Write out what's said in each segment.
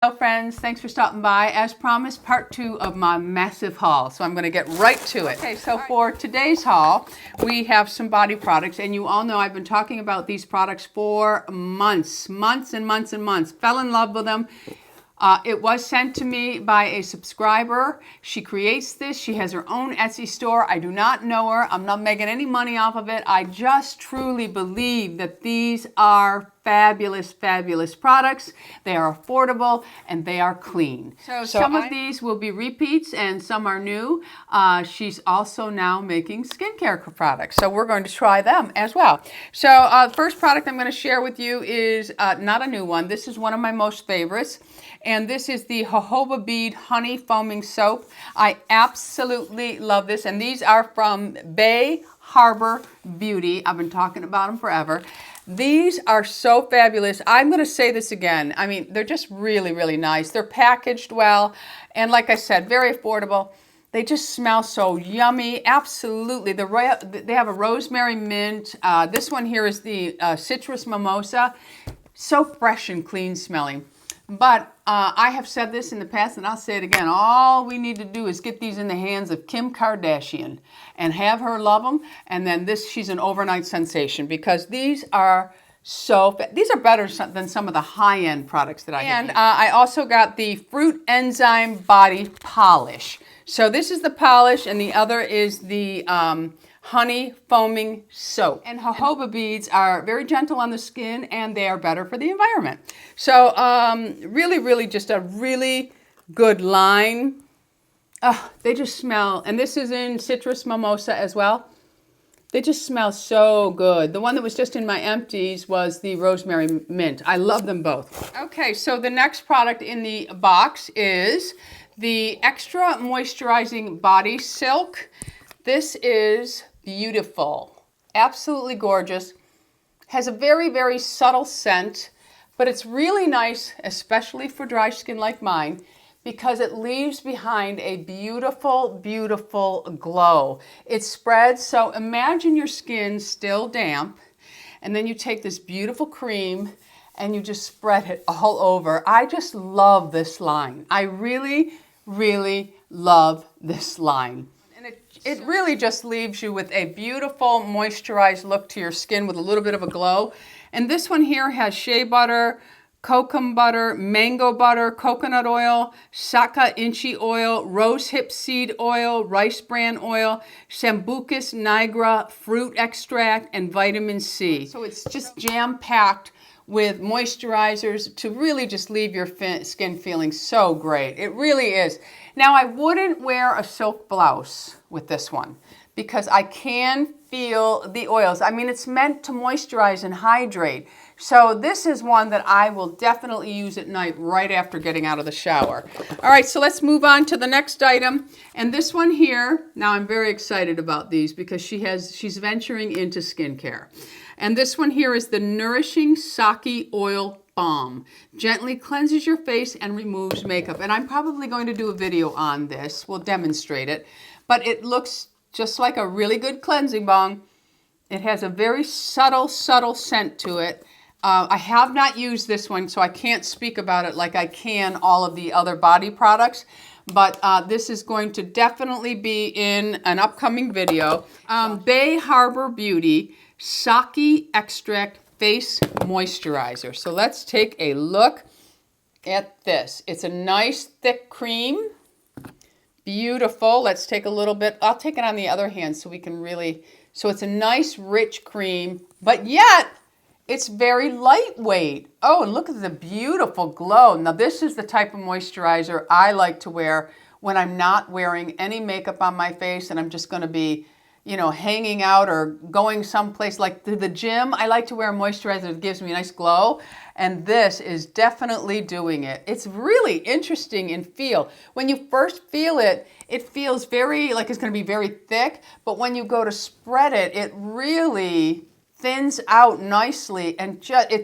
Hello friends, thanks for stopping by. As promised, part 2 of my massive haul. So I'm going to get right to it. Okay, so for today's haul, we have some body products, and you all know I've been talking about these products for months and months and months. Fell in love with them. It was sent to me by a subscriber. She creates this. She has her own Etsy store. I do not know her. I'm not making any money off of it. I just truly believe that these are fabulous, fabulous products. They are affordable and they are clean. So some of these will be repeats and some are new. She's also now making skincare products. So we're going to try them as well. So the first product I'm going to share with you is not a new one. This is one of my most favorites. And this is the Jojoba Bead Honey Foaming Soap. I absolutely love this. And these are from Bay Harbor Beauty. I've been talking about them forever. These are so fabulous. I'm going to say this again. I mean, they're just really, really nice. They're packaged well. And like I said, very affordable. They just smell so yummy. Absolutely. They have a rosemary mint. This one here is the citrus mimosa. So fresh and clean smelling. But I have said this in the past, and I'll say it again. All we need to do is get these in the hands of Kim Kardashian and have her love them. And then she's an overnight sensation because these are these are better than some of the high-end products that I have. And I also got the Fruit Enzyme Body Polish. So this is the polish, and the other is the honey foaming soap. And jojoba beads are very gentle on the skin and they are better for the environment. So really just a really good line. They just smell, and this is in citrus mimosa as well. They just smell so good. The one that was just in my empties was the rosemary mint. I love them both. Okay, so the next product in the box is the Extra Moisturizing Body Silk. This is beautiful, absolutely gorgeous. Has a very, very subtle scent, but it's really nice, especially for dry skin like mine, because it leaves behind a beautiful, beautiful glow. It spreads, so imagine your skin still damp, and then you take this beautiful cream and you just spread it all over. I just love this line. I really, really love this line. It really just leaves you with a beautiful moisturized look to your skin with a little bit of a glow. And this one here has shea butter, kokum butter, mango butter, coconut oil, saka inchi oil, rosehip seed oil, rice bran oil, sambucus nigra fruit extract, and vitamin C. So it's just jam-packed with moisturizers to really just leave your skin feeling so great. It really is. Now, I wouldn't wear a silk blouse with this one because I can feel the oils. I mean, it's meant to moisturize and hydrate. So this is one that I will definitely use at night right after getting out of the shower. All right, so let's move on to the next item. And this one here, now I'm very excited about these because she's venturing into skincare. And this one here is the Nourishing Sake Oil Balm. Gently cleanses your face and removes makeup. And I'm probably going to do a video on this. We'll demonstrate it. But it looks just like a really good cleansing balm. It has a very subtle scent to it. I have not used this one, so I can't speak about it like I can all of the other body products. But this is going to definitely be in an upcoming video. Bay Harbor Beauty Sake Extract Face Moisturizer. So let's take a look at this. It's a nice thick cream. Beautiful. Let's take a little bit. I'll take it on the other hand so we can really, so it's a nice rich cream, but yet it's very lightweight. Oh, and look at the beautiful glow. Now this is the type of moisturizer I like to wear when I'm not wearing any makeup on my face and I'm just going to be, you know, hanging out or going someplace like to the gym. I like to wear a moisturizer that gives me a nice glow, and this is definitely doing it. It's really interesting in feel. When you first feel it, it feels very, like it's going to be very thick, but when you go to spread it, it really thins out nicely, and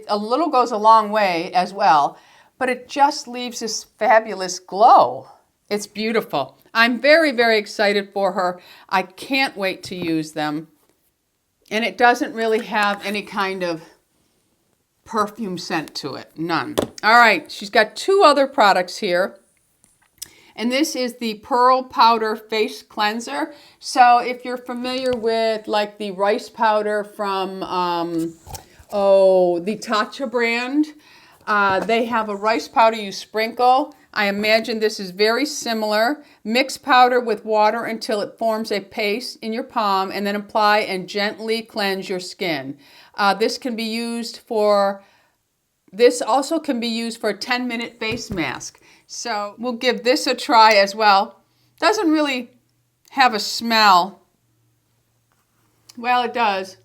a little goes a long way as well, but it just leaves this fabulous glow. It's beautiful. I'm very, very excited for her. I can't wait to use them. And it doesn't really have any kind of perfume scent to it. None. All right, she's got two other products here. And this is the Pearl Powder Face Cleanser. So if you're familiar with like the rice powder from, the Tatcha brand, they have a rice powder you sprinkle. I imagine this is very similar. Mix powder with water until it forms a paste in your palm and then apply and gently cleanse your skin. This also can be used for a 10-minute face mask. So we'll give this a try as well. Doesn't really have a smell. Well, it does.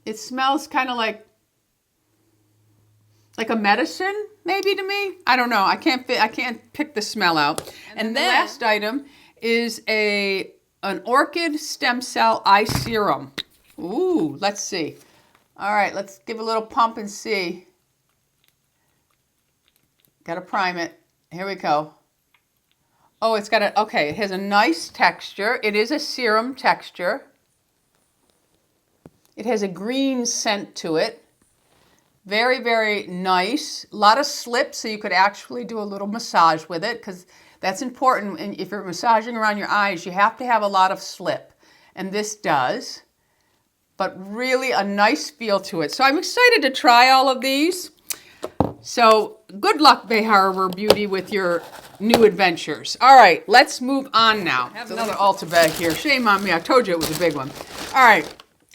It smells kind of like a medicine, maybe, to me. I don't know. I can't pick the smell out. And then the last item is an Orchid Stem Cell Eye Serum. Ooh, let's see. All right, let's give a little pump and see. Got to prime it. Here we go. Oh, it has a nice texture. It is a serum texture. It has a green scent to it. Very, very nice. A lot of slip, so you could actually do a little massage with it, because that's important. And if you're massaging around your eyes, you have to have a lot of slip. And this does. But really a nice feel to it. So I'm excited to try all of these. So good luck, Bay Harbor Beauty, with your new adventures. All right, let's move on now. I have another Ulta bag here. Shame on me. I told you it was a big one. All right.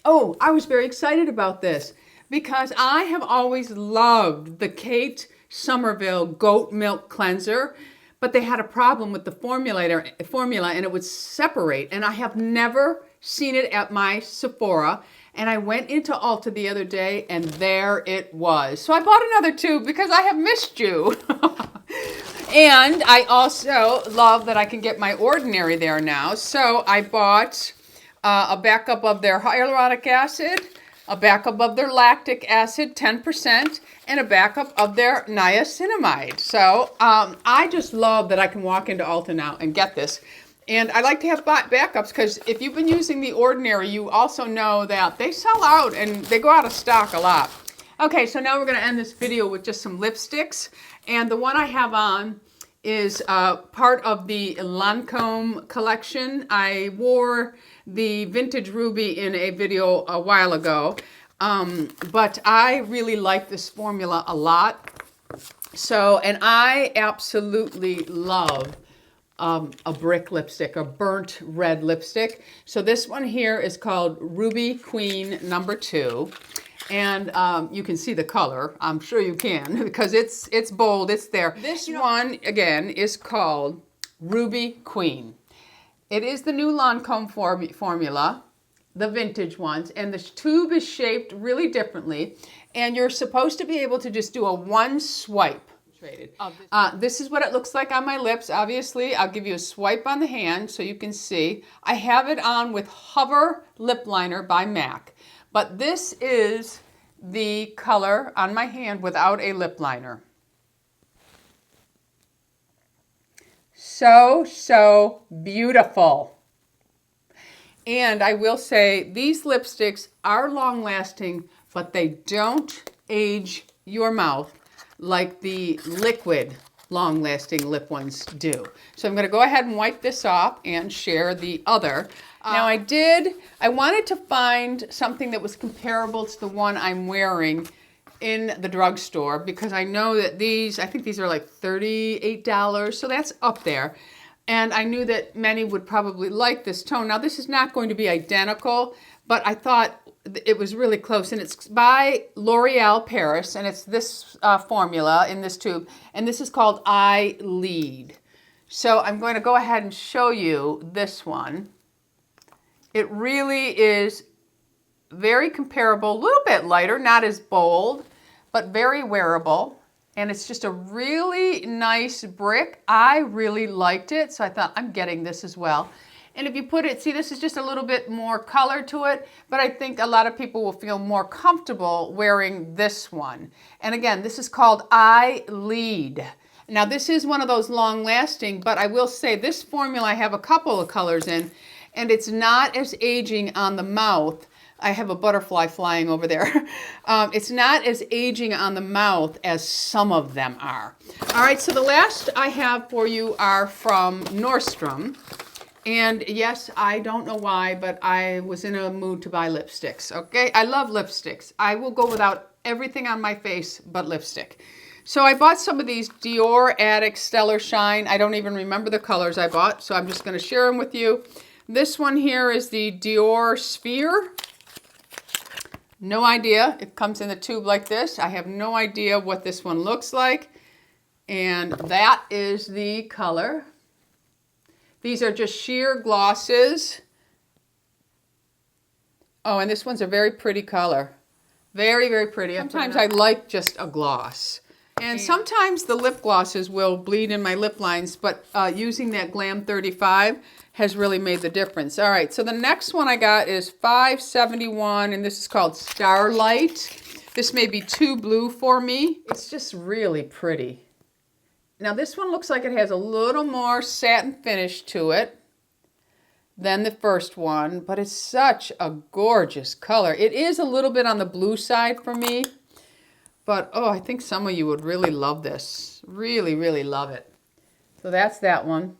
Oh, I was very excited about this because I have always loved the Kate Somerville Goat Milk Cleanser, but they had a problem with the formula and it would separate. And I have never seen it at my Sephora. And I went into Ulta the other day, and there it was. So I bought another tube because I have missed you. And I also love that I can get my Ordinary there now. So I bought a backup of their hyaluronic acid, a backup of their lactic acid, 10%, and a backup of their niacinamide. So I just love that I can walk into Ulta now and get this. And I like to have backups because if you've been using the Ordinary, you also know that they sell out and they go out of stock a lot. Okay, so now we're going to end this video with just some lipsticks. And the one I have on is part of the Lancome collection. I wore the Vintage Ruby in a video a while ago, but I really like this formula a lot. So, and I absolutely love a brick lipstick, a burnt red lipstick. So this one here is called Ruby Queen number 2. And you can see the color. I'm sure you can because it's bold. It's there. This one, again, is called Ruby Queen. It is the new Lancome formula, the vintage ones. And the tube is shaped really differently. And you're supposed to be able to just do a one swipe. This is what it looks like on my lips. Obviously, I'll give you a swipe on the hand so you can see. I have it on with Hover Lip Liner by MAC. But this is the color on my hand without a lip liner. So, so beautiful. And I will say these lipsticks are long lasting, but they don't age your mouth like the liquid long-lasting lip ones do. So I'm going to go ahead and wipe this off and share the other. Now I wanted to find something that was comparable to the one I'm wearing in the drugstore because I know that I think these are like $38, so that's up there. And I knew that many would probably like this tone. Now this is not going to be identical, but I thought it was really close, and it's by L'Oreal Paris, and it's this formula in this tube, and this is called I Lead. So I'm going to go ahead and show you this one. It really is very comparable, a little bit lighter, not as bold, but very wearable, and it's just a really nice brick. I really liked it, so I thought I'm getting this as well. And if you put it, see, this is just a little bit more color to it, but I think a lot of people will feel more comfortable wearing this one. And again, this is called I Lead. Now, this is one of those long-lasting, but I will say this formula I have a couple of colors in, and it's not as aging on the mouth I have a butterfly flying over there. It's not as aging on the mouth as some of them are. All right, so the last I have for you are from Nordstrom. And yes, I don't know why, but I was in a mood to buy lipsticks, okay? I love lipsticks. I will go without everything on my face but lipstick. So I bought some of these Dior Addict Stellar Shine. I don't even remember the colors I bought, so I'm just going to share them with you. This one here is the Dior Sphere. No idea. It comes in a tube like this. I have no idea what this one looks like. And that is the color. These are just sheer glosses. Oh, and this one's a very pretty color. Very, very pretty. Sometimes I like just a gloss. And sometimes the lip glosses will bleed in my lip lines, but using that Glam 35 has really made the difference. All right, so the next one I got is $5.71, and this is called Starlight. This may be too blue for me. It's just really pretty. Now this one looks like it has a little more satin finish to it than the first one, but it's such a gorgeous color. It is a little bit on the blue side for me, but oh, I think some of you would really love this. Really, really love it. So that's that one.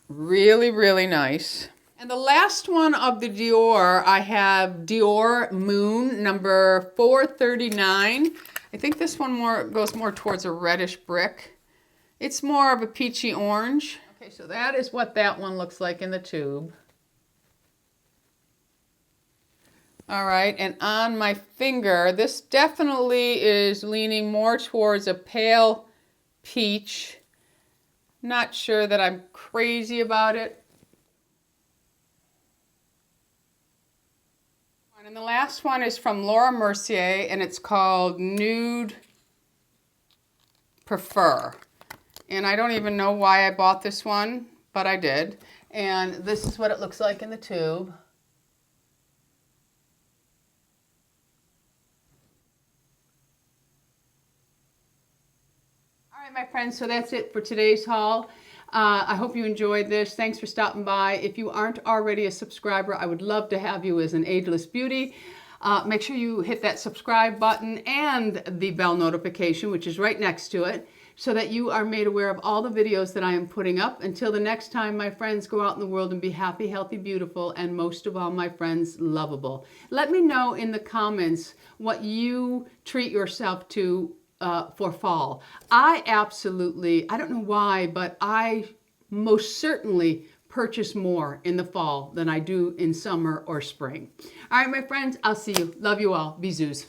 Really, really nice. And the last one of the Dior, I have Dior Moon number 439. I think this one goes more towards a reddish brick. It's more of a peachy orange. Okay, so that is what that one looks like in the tube. All right, and on my finger, this definitely is leaning more towards a pale peach. Not sure that I'm crazy about it. And the last one is from Laura Mercier, and it's called Nude Prefer. And I don't even know why I bought this one, but I did. And this is what it looks like in the tube. All right, my friends, so that's it for today's haul. I hope you enjoyed this. Thanks for stopping by. If you aren't already a subscriber, I would love to have you as an Ageless Beauty. Make sure you hit that subscribe button and the bell notification, which is right next to it, so that you are made aware of all the videos that I am putting up. Until the next time, my friends, go out in the world and be happy, healthy, beautiful, and most of all, my friends, lovable. Let me know in the comments what you treat yourself to for fall. I don't know why, but I most certainly purchase more in the fall than I do in summer or spring. All right, my friends, I'll see you. Love you all. Bisous.